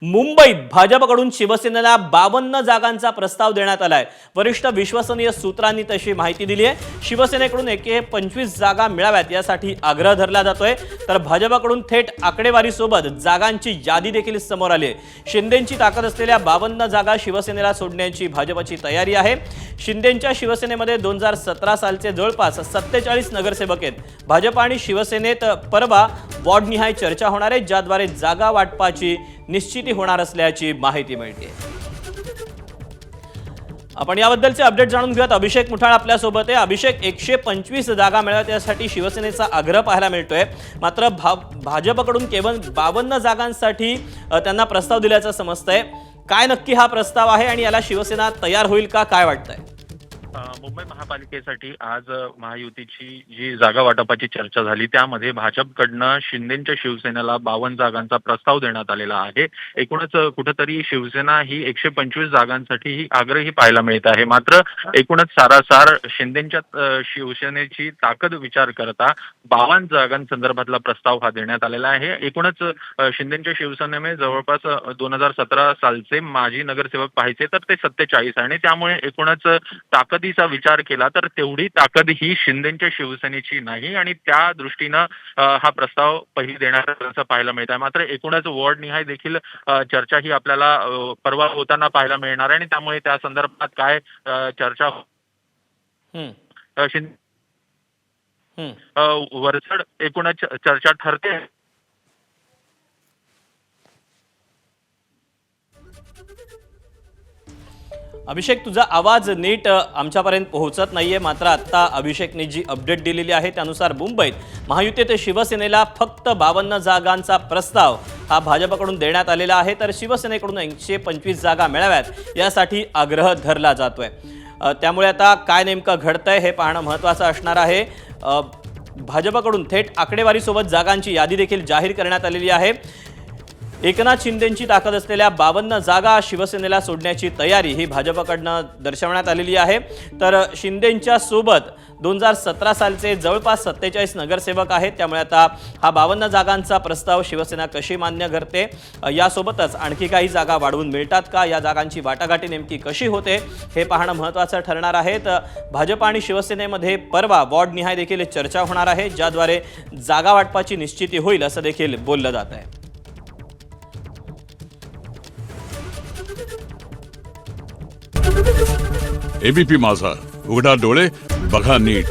मुंबईत भाजपकडून शिवसेनेला 52 जागांचा प्रस्ताव देण्यात आलाय। वरिष्ठ विश्वसनीय सूत्रांनी तशी माहिती दिली आहे। शिवसेनेकडून एके 25 जागा मिळाव्यात यासाठी आग्रह धरला जातोय, तर भाजपकडून थेट आकडेवारीसोबत जागांची यादी देखील समोर आली आहे। शिंदेंची ताकद असलेल्या 52 जागा शिवसेनेला सोडण्याची भाजपची तयारी आहे। शिंदेंच्या शिवसेनेमध्ये 2017 सालचे जवळपास 47 नगरसेवक आहेत। भाजप आणि शिवसेनेत परवा वॉर्डनिहाय चर्चा होणार आहे, ज्याद्वारे जागा वाटपाची निश्चिती होणार असल्याची माहिती मिळते। आपण याबद्दलचे अपडेट जाणून घेऊयात। अभिषेक मुठाळ आपल्या सोबत आहे। अभिषेक, 125 जागा मिळाव्यात यासाठी शिवसेनेचा आग्रह पाहायला मिळतोय, मात्र भाजपकडून केवळ 52 जागांसाठी त्यांना प्रस्ताव दिल्याचं समजतंय। काय नक्की हा प्रस्ताव आहे आणि याला शिवसेना तयार होईल का, काय वाटतंय? मुंबई महापालिकेसाठी आज महायुतीची जी जागा वाटपाची चर्चा झाली त्यामध्ये भाजपकडनं शिंदेच्या शिवसेनेला 52 जागांचा प्रस्ताव देण्यात आलेला आहे। एकूणच कुठेतरी शिवसेना ही 125 जागांसाठी ही आग्रही पाहायला मिळत आहे, मात्र एकूणच सारासार शिंदेच्या शिवसेनेची ताकद विचार करता 52 जागांसंदर्भातला प्रस्ताव हा देण्यात आलेला आहे। एकूणच शिंदेच्या शिवसेनेने जवळपास 2017 सालचे माजी नगरसेवक पाहायचे तर ते 47 आणि त्यामुळे एकूणच ताकदीचा विचार केला तर तेवढी ताकद ही शिंदेच्या शिवसेनेची नाही आणि त्या दृष्टीनं हा प्रस्ताव पहिली देण्यात आल्याचं पाहायला मिळत आहे। मात्र एकूणच वॉर्ड निहाय देखील चर्चा ही आपल्याला परवा होताना पाहायला मिळणार आहे आणि त्यामुळे त्या संदर्भात काय चर्चा वरचढ एकूणच चर्चा ठरते। अभिषेक, तुझा आवाज नीट आमच्यापर्यंत पोहोचत नाहीये, मात्र आता अभिषेकने जी अपडेट दिलेली आहे त्यानुसार मुंबईत महायुतीत शिवसेनेला फक्त 52 जागांचा प्रस्ताव हा भाजपकडून देण्यात आलेला आहे, तर शिवसेनेकडून 125 जागा मिळाव्यात यासाठी आग्रह धरला जातोय। त्यामुळे आता काय नेमकं घडतंय हे पाहणं महत्त्वाचं असणार आहे। भाजपकडून थेट आकडेवारीसोबत जागांची यादी देखील जाहीर करण्यात आलेली आहे। एकनाथ शिंदेंची ताकद असलेल्या 52 जागा शिवसेनेला सोडण्याची तयारी ही भाजपकडनं दर्शवण्यात आलेली आहे, तर शिंदेंच्या सोबत 2017 सालचे जवळपास 47 नगरसेवक आहेत। त्यामुळे आता हा 52 जागांचा प्रस्ताव शिवसेना कशी मान्य करते, यासोबतच आणखी काही जागा वाढवून मिळतात का, या जागांची वाटाघाटी नेमकी कशी होते हे पाहणं महत्त्वाचं ठरणार आहे। भाजप आणि शिवसेनेमध्ये परवा वॉर्डनिहाय देखील चर्चा होणार आहे, ज्याद्वारे जागा वाटपाची निश्चिती होईल असं देखील बोललं जात आहे। एबीपी माझा, उघडा डोळे बघा नीट।